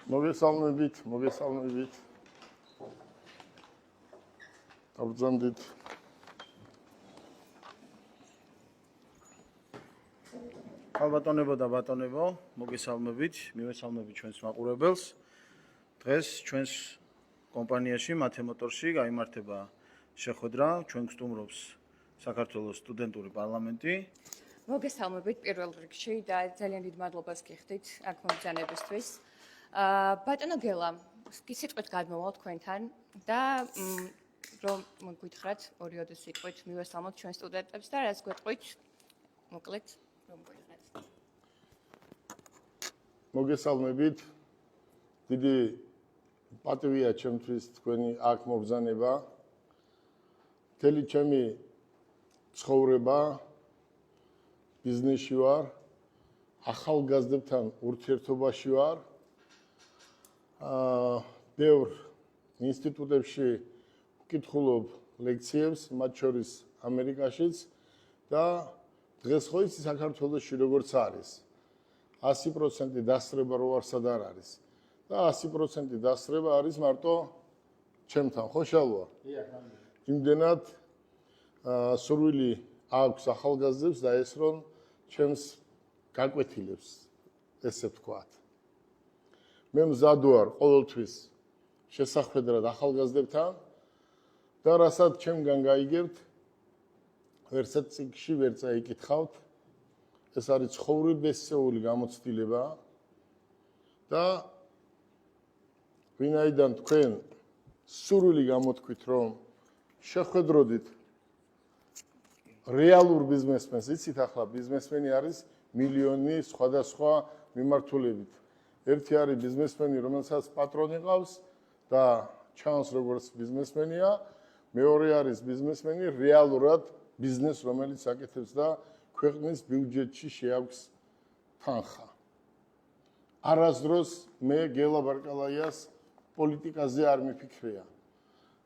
მოგესალმებით. Დავბრძანდით. ალბათონებო და ბატონებო, მოგესალმებით, მივესალმებით ჩვენს მაყურებელს. დღეს ჩვენს კომპანიაში მათემოტორში გაიმართება შეხვედრა, ჩვენ გსტუმრობს საქართველოს სტუდენტური პარლამენტი. მოგესალმებით პირველ რიგში და ძალიან დიდ მადლობას გიხდით აქ მომბრძანებისთვის. ბატონო გელა, სიტყვით გადმოვალ თქვენთან და რომ გითხრათ ორიოდე სიტყვით მივესალმოთ ჩვენ სტუდენტებს და რაც გვეტყვით, მოკლედ რომ გითხრათ. მოგესალმებით. დიდი პატივია ჩემთვის თქვენი აქ მობრძანება. მთელი ჩემი ცხოვრება ბიზნესში ვარ, ახალგაზრდებთან ურთიერთობაში ვარ. ბევრ ინსტიტუტებში ვკითხულობ ლექციებს, მათ შორის ამერიკაშიც და დღეს ხო იცი საქართველოში როგორც არის. 100% დასწრება რო არ სად არ არის. და 100% დასწრება არის მარტო ჩემთან, ხო შალვა? იმდენად სურვილი აქვს ახალგაზრდებს და ეს რომ ჩემს გაკვეთილებს, ესე ვთქვათ. მე მზად ვარ ყოველთვის შესახვედრად ახალგაზრდებთან და რასაც ჩემგან გაიგებთ, ვერცად წიგნში ვერ წაიკითხავთ. ეს არის ცხოვრებისეული გამოცდილება და ვინაიდან თქვენ სურვილი გამოთქვით, რომ შეხვედროდით რეალურ ბიზნესმენს, იცით ახლა ბიზნესმენი არის მილიონი სხვადასხვა მიმართულებით. ერთი არის ბიზნესმენი, რომელსაც პატრონი ყავს და ჩანს როგორც ბიზნესმენია, მეორე არის ბიზნესმენი რეალურად ბიზნესს, რომელიც აკეთებს და ქვეყნის ბიუჯეტში შეაქვს თანხა. არასდროს მე გელა ბარკალაიას პოლიტიკაზე არ მიფიქრია.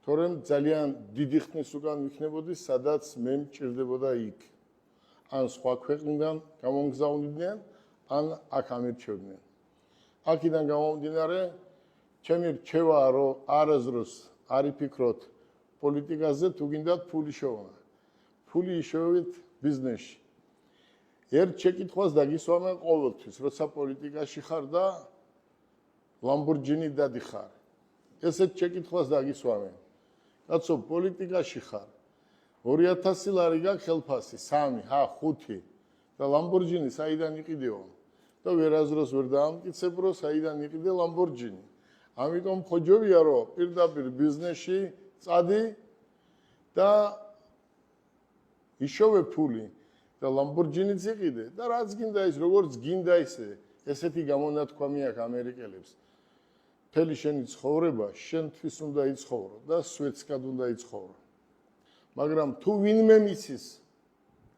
თორემ ძალიან დიდი ხნის უკან ვიქნებოდი, სადაც მე მჭირდებოდა იქ. ან სხვა ქვეყნიდან გამომგზავნიდნენ, ან აქ ამირჩევდნენ. აქედან გამომდინარე, ჩემი რჩევაა, რომ არასდროს არ იფიქროთ პოლიტიკაზე, თუ გინდათ ფული შოვნა. ფული იშოვეთ ბიზნესში. ერთ შეკითხვას დაგისვამენ ყოველთვის, როცა პოლიტიკაში ხარ და ლამბორჯინი დადიხარ. ესეთ შეკითხვას დაგისვამენ. კაცო, პოლიტიკაში ხარ. 2000 ლარი გაქვს ხელფასი, 3, 5 და ლამბორჯინი საიდან იყიდეო? და ვერასდროს ვერ დაამტკიცებ, რომ საიდან იყიდე ლამბორჯინი. ამიტომ ხოჯობია, რომ პირდაპირ ბიზნესში წადი და იშოვე ფული და ლამბორჯინიც იყიდე და რაც გინდა ის, როგორც გინდა ისე, ესეთი გამონათქვამი აქვს ამერიკელებს. მთელი შენი ცხოვრება შენთვის უნდა იცხოვრო და სვეტსკად უნდა იცხოვრო. მაგრამ თუ ვინმე მიცის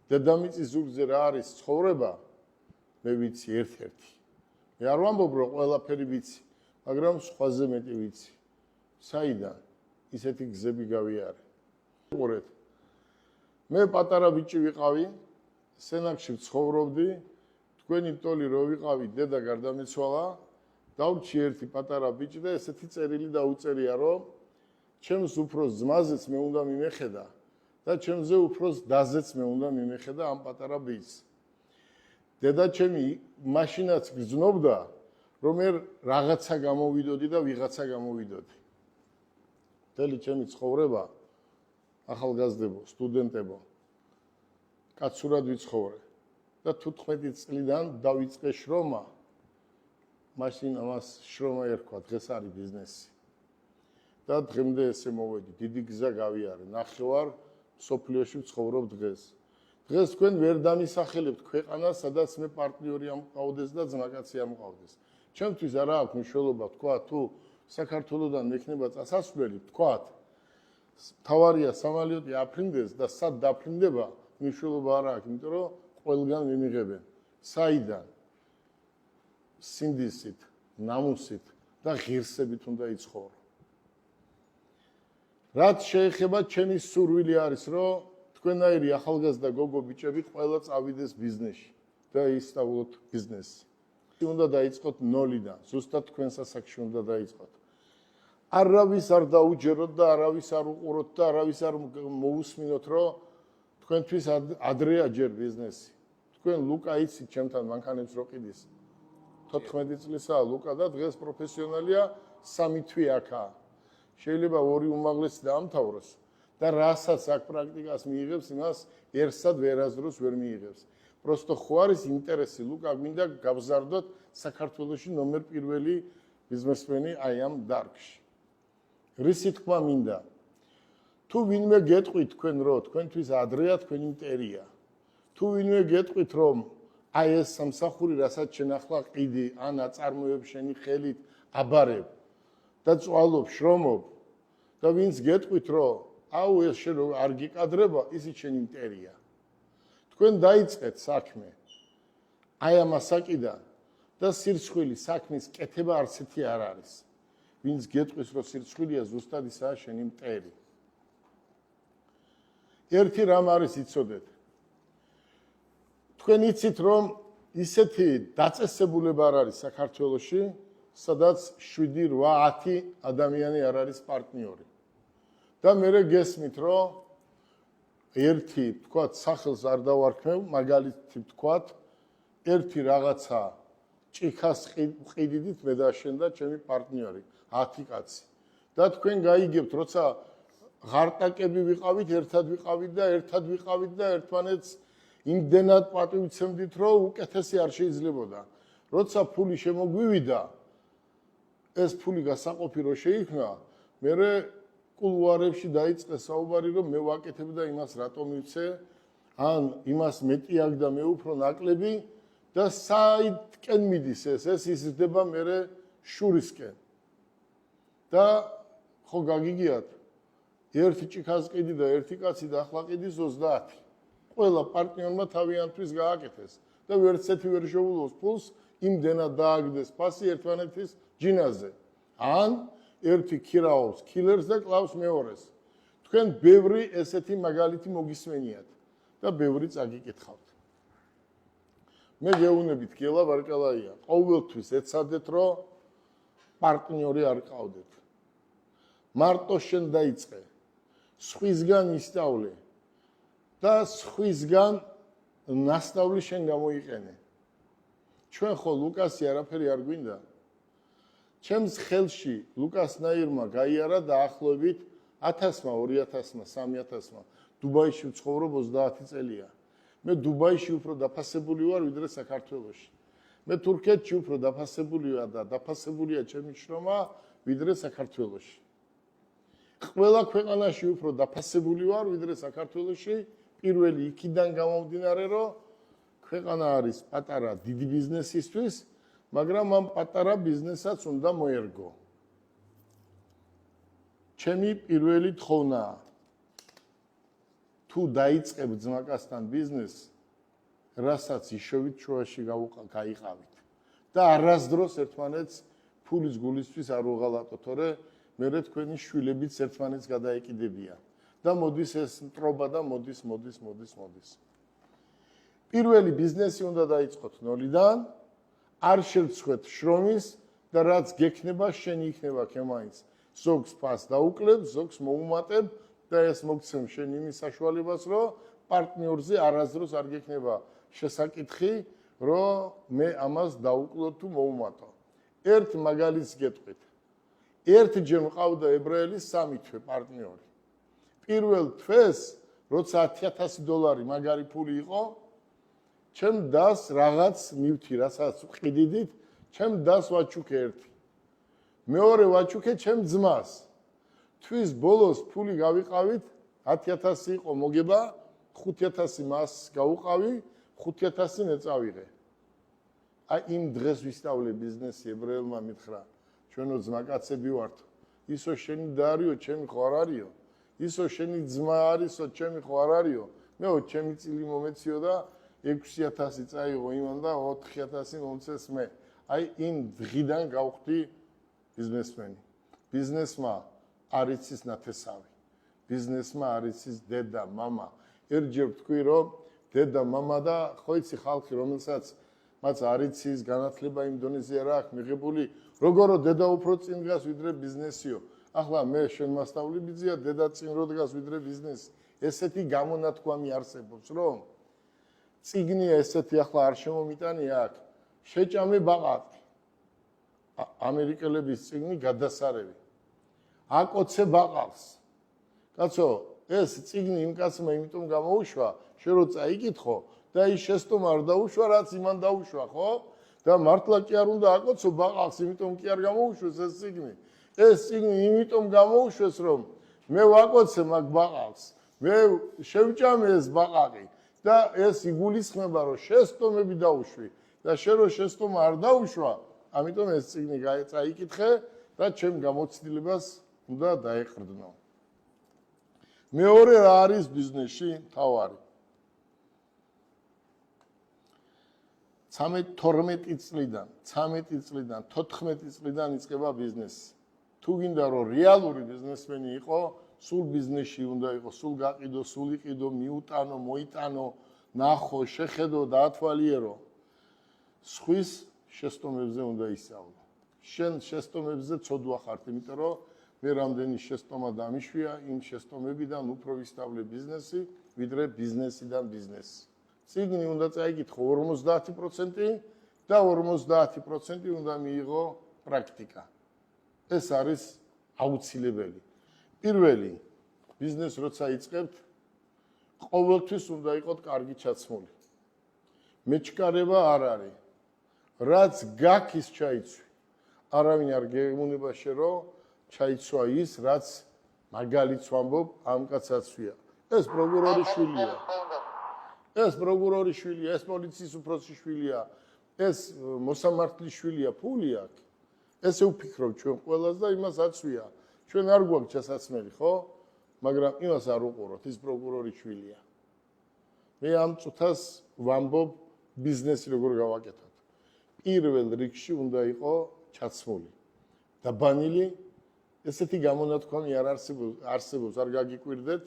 დედამიწის ზურგზე რა არის ცხოვრება, მე ვიცი ერთ-ერთი. მე არ ვამბობ, რომ ყველაფერი ვიცი, მაგრამ სხვაზე მეტი ვიცი. საიდან ისეთი გზები გავიარე. უყურეთ. მე პატარა ბიჭი ვიყავი, სენაკში ცხოვრობდი, თქვენი ტოლი რო ვიყავი, დედა გარდამეცვალა, დავრჩი ერთი პატარა ბიჭი და ესეთი წერილი დაუწერია, რომ ჩემს უფროს ძმაზეც მე უნდა მიმეხედა და ჩემზე უფროს დაზეც მე უნდა მიმეხედა ამ პატარა ბიჭს. დედა ჩემი მაშინაც გრძნობდა, რომ მე რაღაცა გამოვიდოდი და ვიღაცა გამოვიდოდი. მთელი ჩემი ცხოვრება ახალგაზრდებო, სტუდენტებო, კაცურად ვიცხოვრე და 15 წლიდან დავიწყე შრომა. მაშინ ამას შრომა ერქვა, დღეს არის ბიზნესი. და დღემდე ესე მოვედი, დიდი გზა გავიარე, ნახევარ სოფლიოში ვცხოვრობ დღეს. დღეს თქვენ ვერ დამისახელებთ ქვეყანას, სადაც მე პარტნიორი ამყავდეს და ძმაკაცი ამყავდეს. ჩემთვის არა აქვს მნიშვნელობა, თქვა თუ საქართველოსდან მექნება წასასვლელი, თქვა თავარია სამალიოტი აფრინდეს და სად დაფრინდება, მნიშვნელობა არ აქვს, იმიტომ რომ ყველგან მიმიღებენ. საიდან? სინდისით, ნამუსით და ღირსებით უნდა იცხოვრო. რაც შეეხება ჩემი სურვილი არის, რომ თქვენაირი ახალგაზრდა გოგო ბიჭები ყველა წავიდეს ბიზნესში და ისწავლოთ ბიზნესი. უნდა დაიწყოთ ნოლიდან, ზუსტად თქვენ სასახში უნდა დაიწყოთ. არავის არ დაუჯეროთ და არავის არ უყუროთ და არავის არ მოусმინოთ, რომ თქვენთვის ადრეა ჯერ ბიზნესი. თქვენ ლუკა იცით ჩემთან მანქანებს რო ყიდის. 14 წლისაა ლუკა და დღეს პროფესიონალია 3 თვე აქაა. შეიძლება ორი უმაღლესი დაამთავროს და რასაც აქ პრაქტიკას მიიღებს, იმას ერთსად ვერასდროს ვერ მიიღებს. Просто ხო არის ინტერესი ლუკა გვინდა გავზარდოთ საქართველოში ნომერ პირველი ბიზნესმენი აი ამ დარგში. რისი თქმა მინდა? თუ ვინმე გეტყვით თქვენ რომ თქვენთვის ადრეა თქვენი მტერია. თუ ვინმე გეტყვით რომ აი ეს სამსახური რასაც შენ ახლა ყიდი ან აწარმოებ შენი ხელით აბარებ და წვალობ შრომობ და ვინც გეტყვით რომ აუ ეს შენ არ გიკადრება ისიც შენი მტერია. თქვენ დაიწყეთ საქმე აი ამ ასაკიდან და სირცხვილი საქმის კეთება არც ერთი არ არის. ვინც გეტყვის რომ სირცხვილია ზუსტად ისაა შენი მტერი. ერთი რამ არის იცოდეთ. თქვენ იცით რომ ისეთი დაწესებულება არ არის საქართველოში, სადაც 7-8-10 ადამიანი არ არის პარტნიორი. და მე გესმით რომ ერთი თქვათ სახელს არ დავარქმევ, მაგალითი თქვათ ერთი რაღაცა ჭიქას ყიდიდით მე და შენ და ჩემი პარტნიორი 10 კაცი. და თქვენ გაიგებთ, როცა ღარტაკები ვიყავით, ერთად ვიყავით და ერთმანეთს იმდენად პატივცემდით, რომ უკეთესი არ შეიძლებოდა. როცა ფული შემოგვივიდა, ეს ფული გასაყოფი რო შეიქმნა, მე კულუარებში დაიწყე საუბარი, რომ მე ვაკეთებ და იმას რატო მივცე, ან იმას მეტი აქვს და მე უფრო ნაკლები და საიდკენ მიდის ეს იზრდება მე შურისკენ. და ხო გაგიგიათ, ერთი ჭიქას ყიდი და ერთი კაცი და ახლა ყიდის 30. ყველა პარტნიორმა თავიანთვის გააკეთეს და ვერცეთი ვერ შეულოს ფულს, იმდენად დააგდეს ფასი ერთმანეთის ჯინაზე. ან ერთი ქირაობს ქილერს და კლავს მეორეს. თქვენ ბევრი ესეთი მაგალითი მოგისმენიათ და ბევრი წაგიკითხავთ. მე გეუბნებით გელა ვარკალაია, ყოველთვის ეცადეთ რომ პარტნიორი არ ყავდეთ. მარტო შენ დაიწყე. სხვისგან ისწავლე და სხვისგან ნასწავლი შენ გამოიყენე. ჩვენ ხო ლუკასი არაფერი არ გვინდა. ჩემს ხელში ლუკასნაირმა გაიარა დაახლოებით 1000-მა, 2000-მა, 3000-მა. დუბაიში ვცხოვრობ 30 წელია. მე დუბაიში უფრო დაფასებული ვარ ვიდრე საქართველოში. მე თურქეთში უფრო დაფასებული ვარ და დაფასებულია ჩემი შრომა ვიდრე საქართველოში. ყველა ქვეყანაში უფრო დაფასებული ვარ ვიდრე საქართველოში. პირველი იქიდან გამომდინარე რომ ქვეყანა არის პატარა დიდი ბიზნესისთვის, მაგრამ ამ პატარა ბიზნესაც უნდა მოერგო. ჩემი პირველი თხოვნაა. თუ დაიწყებ ძმაკასთან ბიზნესს, რასაც იშოვით შუაში გაიყავით და არასდროს ერთმანეთს ფულის გულისთვის არ უღალატოთ, თორე მე თქვენი შვილებიც ერთმანეთს გადაეკიდებიან და მოდის ეს მტრობა და მოდის. პირველი ბიზნესი უნდა დაიწყოთ ნოლიდან, არ შევცხვეთ შრომის და რაც გექნება შენი იქნება ქემაინც. ზოგს ფას დაუკლებ, ზოგს მოუმატებ და ეს მოგცემ შენ იმის საშუალებას, რომ პარტნიორზე არასდროს არ გექნება შესაკითხი, რომ მე ამას დაუკლო თუ მოუმატო. ერთ მაგალითს გეტყვით. ერთჯერ მყავდა ებრაელი 3 თვე პარტნიორი. პირველ თვეს, როცა $10,000 მაგარი ფული იყო, ჩემ დას რაღაც მივთი, რასაც ვყიდიდით, ჩემ დას ვაჩუქე ერთი. მეორე ვაჩუქე ჩემ ძმას. თვის ბოლოს ფული გავიყავით, 10,000 იყო მოგება, 5,000 მას გავუყავი, 5,000 მეწავიღე. აი იმ დღეს ვისწავლე ბიზნესი ებრაელმა მითხრა, ჩვენო ძმაკაცები ვართ. ისო შენი და არისო, ჩემი ხო არ არისო. ისო შენი ძმა არისო, ჩემი ხო არ არისო. მეო ჩემი წილი მომეციო და 6,000 წაიღო იმან და 4,000 მომცეს მე. აი იმ დღიდან გავხდი ბიზნესმენი. ბიზნესმა არ იცის ნათესავი. ბიზნესმა არ იცის დედა, მამა. ერთჯერ ვთქვი რომ დედა, მამა და ხო იცი ხალხი რომელსაც მათ არ იცის განათლება იმ დონეზე არ აქვს მიღებული, როგორ დედა უფრო წინ დგას ვიდრე ბიზნესიო. ახლა მე შენ მასწავლი ბიძია დედა წინ რო დგას ვიდრე ბიზნესი. ესეთი გამონათქვამი არსებობს, რომ წიგნია ესეთი ახლა არ შემომიტანია აქ. შეჭამე ბაყაყი. ამერიკელების წიგნი გადასარევი. აკოცე ბაყაყს. კაცო, ეს წიგნი იმ კაცმა იმიტომ გამოუშვა, შენ რო წაიკითხო და ის შეცდომ არ დაუშვა, რაც იმან დაუშვა, ხო? და მართლა კი არ უნდა აკოცო ბაყაყს, იმიტომ კი არ გამოუშვეს ეს წიგნი. ეს წიგნი იმიტომ გამოუშვეს, რომ მე ვაკოცე მაგ ბაყაყს, მე შევჭამე ეს ბაყაყი და ეს იგულისხმება, რომ შეცდომები დაუშვი და შენ რო შეცდომა არ დაუშვა, ამიტომ ეს წიგნი წაიკითხე და ჩემ გამოცდილებას უნდა დაეყრდნო. მეორე რა არის ბიზნესში თავარი? 12 წლიდან, 13 წლიდან, 14 წლიდან იწყება ბიზნესი. თუ გინდა რომ რეალური ბიზნესმენი იყო, სულ ბიზნესში უნდა იყო, სულ გაყიდო, სულ იყიდო, მიუტანო, მოიტანო, ნახო, შეხედო, დაათვალიერო. სხვის შეცდომებზე უნდა ისწავლო. შენ შეცდომებზე ცოდვა ხარ, იმიტომ რომ მე რამდენი შეცდომა დამიშვია, იმ შეცდომებიდან უფრო ვისწავლე ბიზნესი, ვიდრე ბიზნესიდან ბიზნესი. წიგნი უნდა წაიკითხო 50% და 50% უნდა მიიღო პრაქტიკა. ეს არის აუცილებელი. პირველი, ბიზნესს როცა იწყებთ, ყოველთვის უნდა იყოთ კარგი ჩაცმული. მეჩქარება არ არის. რაც გაქვს ის ჩაიცვი. არავინ არ გეუბნება შენ რომ ჩაიცვა ის, რაც მაგალითს ვამბობ, ამ კაცს ვია. ეს პროკურორის შვილია. ეს პროკურორის შვილია, ეს პოლიციის უფროსის შვილია, ეს მოსამართლის შვილია, ფული აქვს. ესე ვფიქრობ ჩვენ ყველას და იმას აცვია. ჩვენ არ გვაქვს ჩასაცმელი, ხო? მაგრამ იმას არ უყუროთ, ის პროკურორის შვილია. მე ამ წუთას ვამბობ ბიზნესი როგორ გავაკეთოთ. პირველ რიგში უნდა იყო ჩაცმული. დაბანილი, ესეთი გამონათქვამი არ არსებობს, არ გაგიკვირდეთ.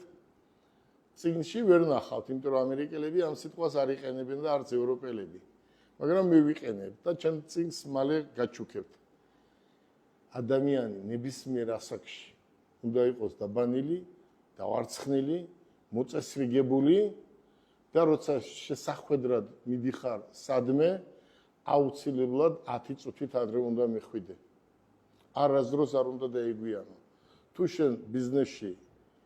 წიგნში ვერ ნახავთ, იმიტომ რომ ამერიკელები ამ სიტყვას არ იყენებენ და არც ევროპელები. მაგრამ მე ვიყენებ და ჩემ წიგნს მალე გაჩუქებთ. ადამიანი ნებისმიერ ასაკში უნდა იყოს დაბანილი, დავარცხნილი, მოწესრიგებული და როცა შესახვედრად მიდიხარ სადმე, აუცილებლად 10 წუთით ადრე უნდა მიხვიდე. არასდროს არ უნდა დაიგვიანო. თუ შენ ბიზნესში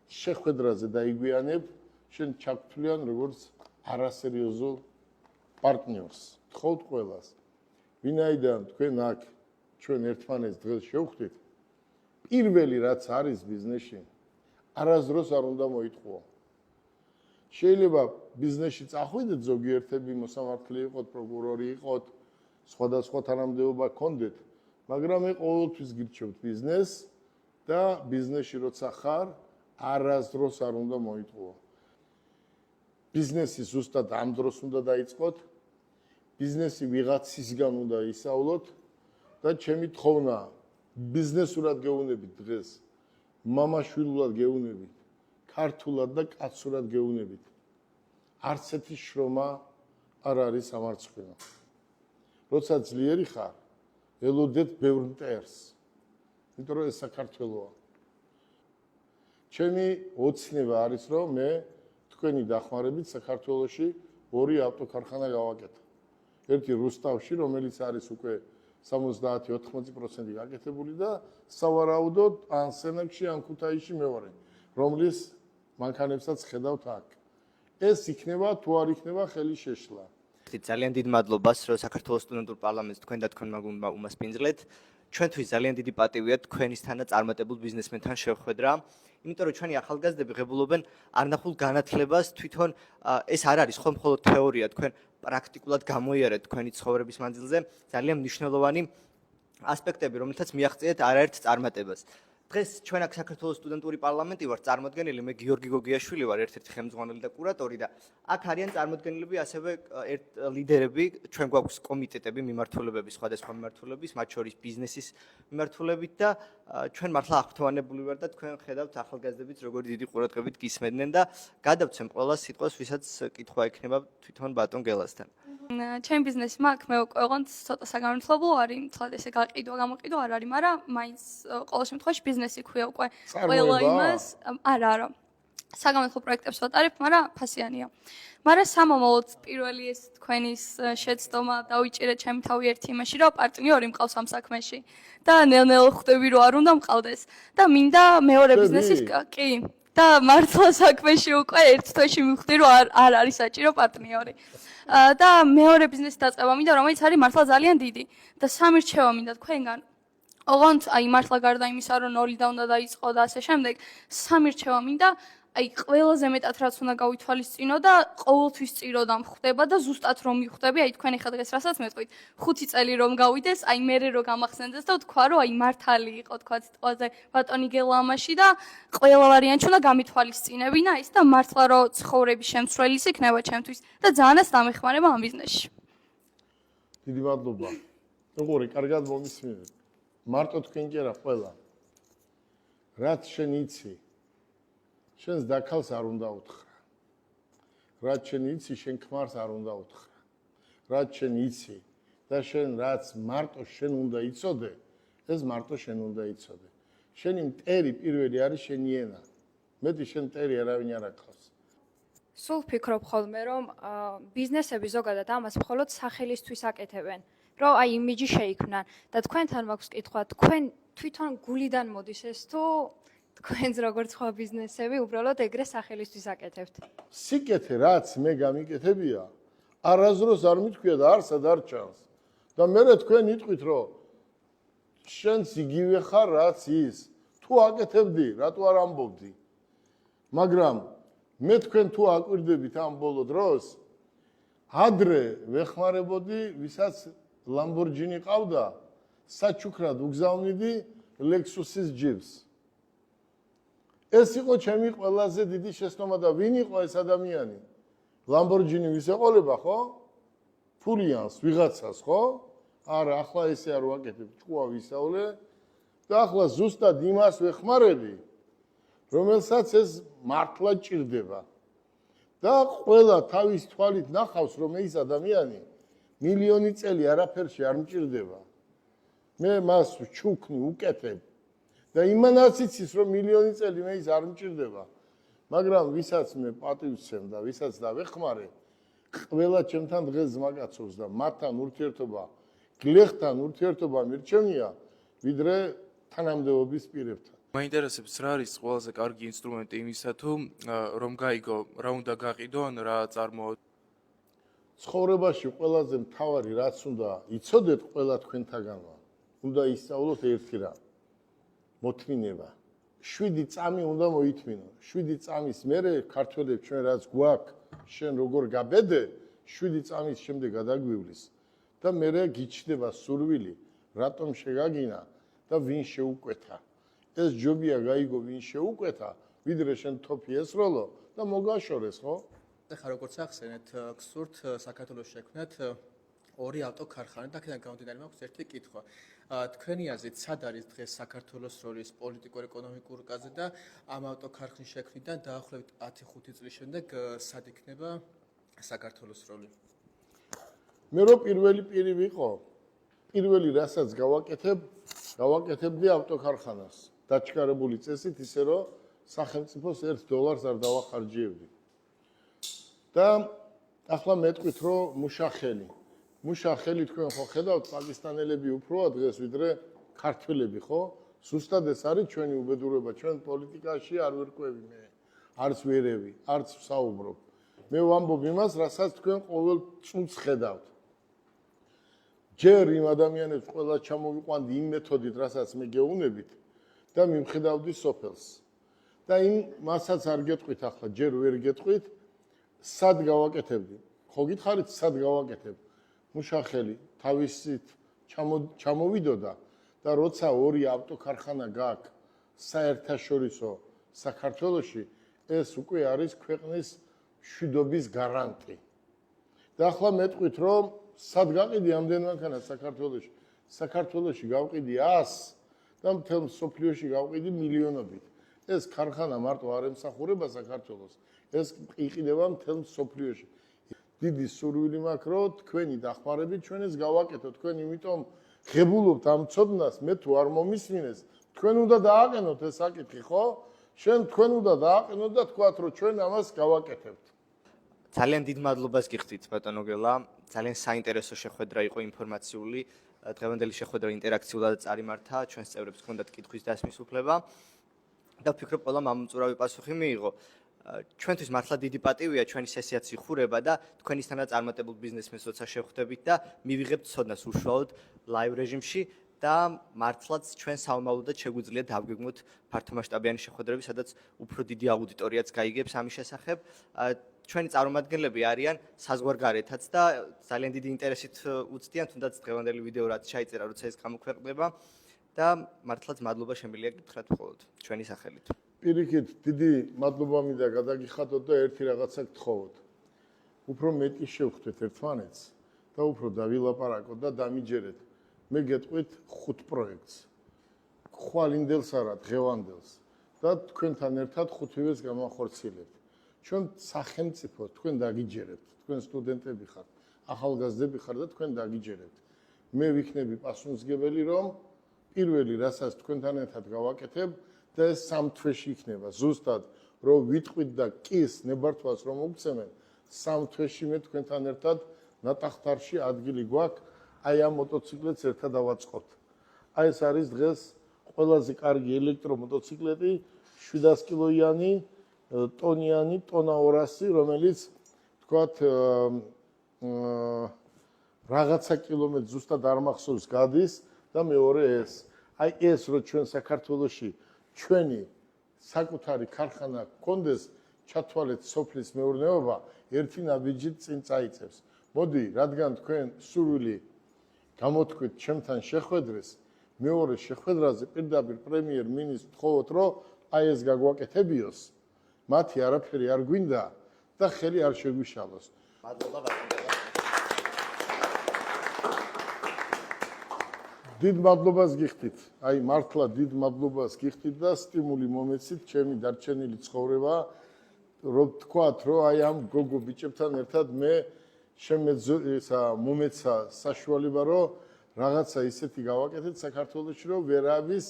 შეხვედრაზე დაიგვიანებ, შენ ჩაგთვლიან როგორც არასერიოზულ პარტნიორს. თხოვთ ყველას. ვინაიდან თქვენ აქ ჩვენ ერთმანეთს დღეს შევხვდით, პირველი რაც არის ბიზნესში, არასდროს არ უნდა მოიტყუო. შეიძლება ბიზნესში წახვიდეთ ზოგიერთები მოსამართლე იყოთ, პროკურორი იყოთ, სხვადასხვა თანამდებობა გქონდეთ, მაგრამ მე ყოველთვის გირჩევთ ბიზნესს და ბიზნესში როცა ხარ, არასდროს არ უნდა მოიტყუო. ბიზნესი ზუსტად ამ დროს უნდა დაიწყოთ, ბიზნესი ვიღაცისგან უნდა ისავლოთ და ჩემი თხოვნა ბიზნესურად გეუნებით დღეს, მამაშვილულად გეუნებით, ქართულად და კაცურად გეუნებით. არც ერთი შრომა არ არის სამარცხვინო. როცა ძლიერი ხარ, ელოდეთ ბევრ მტერს, იმიტომ რომ ეს საქართველოა. ჩემი ოცნება არის, რომ მე თქვენი დახმარებით საქართველოში 2 ავტოქარხანა გავაკეთო. ერთი რუსთავში, რომელიც არის უკვე 70-80% გაკეთებული და სავარაუდოდ ან სენაკში, ან ქუთაისში მეორე, რომლის მანქანებსაც ხედავთ აქ. ეს იქნება თუ არ იქნება ხელი შეშლა. ძალიან დიდ მადლობას, რომ საქართველოს სტუდენტურ პარლამენტს თქვენ და თქვენმა გუნდმა უმასპინძლეთ. ჩვენთვის ძალიან დიდი პატივია თქვენისთან და წარმატებულ ბიზნესმენთან შევხვედრა. იმიტომ რომ ჩვენი ახალგაზრდები ღებულობენ არნახულ განათლებას, თვითონ ეს არ არის მხოლოდ თეორია, თქვენ პრაქტიკულად გამოიარეთ თქვენი ცხოვრების მანძილზე ძალიან მნიშვნელოვანი ასპექტები, რომელთაც მიაღწიეთ არაერთ წარმატებას. დღეს ჩვენ აქ საქართველოს სტუდენტური პარლამენტი ვართ წარმოდგენილი, მე გიორგი გოგიაშვილი ვარ, ერთ-ერთი ხელმძღვანელი და კურატორი და აქ არიან წარმოდგენილები ასევე ლიდერები, ჩვენ გვაქვს კომიტეტები, მიმართულებები, სხვადასხვა მიმართულების, მათ შორის ბიზნესის მიმართულებით და ჩვენ მართლა აღფრთოვანებული ვარ და თქვენ ხედავთ ახალგაზრდებიც როგორი დიდი ყურადღებით გისმენდნენ და გადავცემ ყველა სიტყვას, ვისაც კითხვა ექნება თვითონ ბატონ გელასთან. ჩემი ბიზნესი მაქვს, მე უკვე ოღონდ ცოტა საგანმანათლებლო არის, თლად ესე გაყიდვა, გამოყიდვა არ არის, მაგრამ მაინც ყოველ შემთხვევაში ბიზნესი ქვია უკვე ყველა იმას. არა. საგანმანათლებლო პროექტებს ვატარებ, მაგრამ ფასიანია. მაგრამ სამომავლოდ პირველი ეს თქვენის შეცდომა დავიჭირე ჩემი თავი ერთ იმაში, რომ პარტნიორი მყავს ამ საქმეში და ნელ-ნელ ხვდები რომ არ უნდა მყავდეს და მინდა მეორე ბიზნესის კი და მართლა საქმეში უკვე ერთ თვეში მივხვდი რომ არ არის საჭირო პარტნიორი. და მეორე ბიზნესი დაწყება მინდა, რომელიც არის მართლა ძალიან დიდი და სამი რჩევა მინდა თქვენგან. ოღონდ აი მართლა გარდა იმისა, რომ ნოლიდან უნდა დაიწყო და ასე შემდეგ, სამი რჩევა მინდა, აი ყველაზე მეტად რაც უნდა გავითვალისწინო და ყოველთვის წიროდამ ხვდება და ზუსტად რომ მიხვდები, აი თქვენ ახლა დღეს რასაც მეტყვით, 5 წელი რომ გავიდეს, აი მე რომ გამახსენდეს და თქვა რომ აი მართალი იყო თქვა თვალზე ბატონი გელა ამაში და ყველა ვარიანტი უნდა გამithვალისწინებინა ის და მართლა რომ ცხოვრების შემცვლელის იქნება ჩემთვის და ძალიანაც დამეხმარება ამ ბიზნესში. დიდი მადლობა. როგორი კარგად მომისმინეთ. მარტო თქვენ კი არა ყველა. რაც შენ იცი შენს დაქალს არ უნდა უთხრა. რაც შენ იცი, შენ ქმარს არ უნდა უთხრა. რაც შენ იცი და შენ რაც მარტო შენ უნდა იცოდე, ეს მარტო შენ უნდა იცოდე. შენი მტერი პირველი არის შენი ენა. მეტი შენ მტერი არავინ არ აკავს. სულ ვფიქრობ ხოლმე, რომ ბიზნესები ზოგადად ამას მხოლოდ სახელისთვის აკეთებენ, რომ აი იმიჯი შეიქმნან და თქვენთან მაქვს კითხვა, თქვენ თვითონ გულიდან მოდის ეს თუ თქვენს როგორც სხვა ბიზნესები უბრალოდ ეგრე სახელისთვის აკეთებთ. სიკეთე რაც მე გამიკეთებია, არასდროს არ მithქვია და არსად არ ჩანს. და მე თქვენ იტყვით, რომ შენს იგივე ხარ რაც ის. თუ აკეთებდი, რატო არ ამბობდი? მაგრამ მე თქვენ თუ აკვირდებით ამ ბოლო დროს, ადრე ვეხმარებოდი, ვისაც ლამბორჯინი ყავდა, საჩუქრად უგზავნიდი ლექსუსის ჯიპს. ეს იყო ჩემი ყველაზე დიდი შეცდომა და ვინ იყო ეს ადამიანი? ლამბორჯინი ვის ეყოლება, ხო? ფულიანს, ვიღაცას, ხო? არა, ახლა ესე არ ვაკეთებ, ჭკუა ვისავლე და ახლა ზუსტად იმას ვეხმარები, რომელსაც ეს მართლა ჭირდება. და ყველა თავის თვალით ნახავს, რომ ეს ადამიანი მილიონი წელი არაფერში არ მჭირდება. მე მას ვჩუქნი, უკეთებ. და იმანაც იცის, რომ მილიონი წელი მე ის არ მჭირდება. მაგრამ ვისაც მე პატივცემ და ვისაც დავეხმარე, ყველა ჩემთან დღეს ზმაკაცობს და მათთან ურთიერთობა, გლეხთან ურთიერთობა მირჩენია, ვიდრე თანამდებობის პირებთან. მაინტერესებს რა არის ყველაზე კარგი ინსტრუმენტი იმისა თუ რომ გაიგო რა უნდა გაყიდონ, რა წარმოოთ. ცხოვრებაში ყველაზე მთავარი რაც უნდა იცოდეთ ყველა თქვენთაგანმა, უნდა ისწავლოთ ერთი რამ. მოთმინება. 7 წამი უნდა მოითმინო. 7 წამის მერე ქართველებს ჩვენ რაც გვაქვს, შენ როგორ გაბედე, 7 წამის შემდეგ გადაგვივლის და მერე გიჩნდება სურვილი, რატომ შეგაგინა და ვინ შეუკვეთა. ეს ჯობია გაიგო ვინ შეუკვეთა, ვიდრე შენ თოფი ესროლო და მოგაშორეს, ხო? ახლა როგორც ახსენეთ, გსურთ საქართველოს შექმნათ ორი ავტოქარხანა და აქედან გამომდინარე მაქვს ერთი კითხვა. თქვენი აზრით, სად არის დღეს საქართველოს როლის პოლიტიკურ-ეკონომიკურ კაზე და ამ ავტოქარხნის შექმნიდან დაახლოებით 10-5 წლის შემდეგ სად იქნება საქართველოს როლი? მე რო პირველი პირი ვიყო, პირველი რასაც გავაკეთებდი ავტოქარხანას. დაჩქარებული წესით ისე რომ სახელმწიფოს $1 არ დავახარჯიებდი. და ახლა მეტყვით რომ მუშახელი. მუშახელი თქვენ ხო ხედავთ პაკისტანელები უფროა დღეს ვიდრე ქართველები, ხო? ზუსტად ეს არის ჩვენი უბედურება, ჩვენ პოლიტიკაში არ ვერკვევი მე, არც ვერევი, არც ვსაუბრობ. მე ვამბობ იმას, რასაც თქვენ ყოველ წუთს ხედავთ. ჯერ იმ ადამიანებს ყველა ჩამოვიყვანდი იმ მეთოდით, რასაც მე გეუბნებით და მიმხედავდი სოფელს. და იმ მასაც არ გეტყვით ახლა, ჯერ ვერ გეტყვით, სად გავაკეთებდი. ხო გითხარით, სად გავაკეთებ? მუშახელი თავისით ჩამოვიდოდა და როცა ორი ავტოქარხანა გაქვს საერთაშორისო საქართველოში, ეს უკვე არის ქვეყნის მშვიდობის გარანტი. და ახლა მეტყვით, რომ სად გაყიდი ამდენ მანქანას საქართველოში? საქართველოში გავყიდი 100 და მთელ მსოფლიოში გავყიდი მილიონობით. ეს ქარხანა მარტო არ ემსახურება საქართველოს, ეს იყიდება მთელ მსოფლიოში. დიდი სურვილი მაქვს, რომ თქვენი დახმარებით ჩვენ ეს გავაკეთოთ. თქვენ იმიტომ ღებულობთ ამ ცოდნას, მე თუ არ მომისმინეს, თქვენ უნდა დააყენოთ ეს საკითხი, ხო? თქვენ უნდა დააყენოთ და თქვათ, რომ ჩვენ ამას გავაკეთებთ. ძალიან დიდ მადლობას გიხდით ბატონო გელა. ძალიან საინტერესო შეხვედრა იყო ინფორმაციული. დღევანდელი შეხვედრა ინტერაქციულად წარიმართა, ჩვენს წევრებს ჰქონდათ კითხვის დასმის უფლება და ვფიქრობ, ყველა მამოწურავი პასუხი მიიღო. ჩვენთვის მართლა დიდი პატივია ჩვენი სესიაც იხურება და თქვენისთანაც წარმატებულ ბიზნესმენს როცა შევხვდებით და მივიღებთ ცოდნას უშუალოდ ლაივ რეჟიმში და მართლაც ჩვენ საომავლოდაც შეგვიძლია დავგეგმოთ ფართომასშტაბიანი შეხვედრები, სადაც უფრო დიდი აუდიტორიაც გაიგებს ამის შესახებ. ჩვენი წარმომადგენლები არიან საზღვარგარეთაც და ძალიან დიდი ინტერესით უცდიან, თუნდაც დღევანდელი ვიდეო რაც ჩაიწერა, როცა ეს გამოქვეყნდება და მართლაც მადლობა შემიძლია გითხრათ მხოლოდ ჩვენი სახელით. პირიქით, დიდი მადლობა მინდა გადაგიხადოთ და ერთი რაღაცა გთხოვოთ. უფრო მეტი შევხვდეთ ერთმანეთს და უფრო დავილაპარაკოთ და დამიჯერეთ. მე გეტყვით 5 პროექტს. ხვალინდელს არა, დღევანდელს და თქვენთან ერთად 5-ვეს გამახორციელებთ. ჩვენ სახელმწიფო თქვენ დაგიჯერებთ, თქვენ სტუდენტები ხართ, ახალგაზრდები ხართ და თქვენ დაგიჯერებთ. მე ვიქნები პასუხისმგებელი, რომ პირველი რასაც თქვენთან ერთად გავაკეთებ და ეს 3 თვეში იქნება. ზუსტად რომ ვიტყვით და კის ნებართვას რომ მოგცემენ, 3 თვეში მე თქვენთან ერთად ნატახტარში ადგილი გვაქვს, აი ამ მოტოციკლეთს ერთად დავაწყობთ. აი ეს არის დღეს ყველაზე კარგი ელექტრომოტოციკლეტი, 700 კილოიანი, ტონიანი, ტონა 200, რომელიც თქვათ რაღაცა კილომეტრი ზუსტად არ მახსოვს გადის და მეორე ეს. აი ეს რო ჩვენ საქართველოში ჩვენი საკუთარი ქარხანა გქონდეს, ჩათვალეთ სოფლის მეურნეობა, ერთი ნაბიჯით წინ წაიწევს. მოდი, რადგან თქვენ სურვილი გამოთქვით ჩემთან შეხვედრეს, მეორე შეხვედრაზე პირდაპირ პრემიერ-მინისტრს ვთხოვოთ, რომ აი ეს გაგვაკეთებიოს, მათი არაფერი არ გვინდა და ხელი არ შეგვიშალოს. მადლობა ბატონო. დიდ მადლობას გიხდით. აი მართლა დიდ მადლობას გიხდით და სტიმული მომეცით ჩემი დარჩენილი ცხოვრება, რომ თქვათ, რომ აი ამ გოგო ბიჭებთან ერთად მე მომეცა საშუალება, რომ რაღაცა ისეთი გავაკეთეთ საქართველოში, რომ ვერავის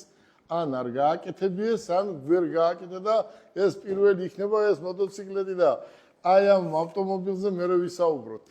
ან არ გააკეთებიეს, ან ვერ გააკეთა და ეს პირველი იქნება ეს მოტოციკლეტი და აი ამ ავტომობილზე მე ვისაუბროთ.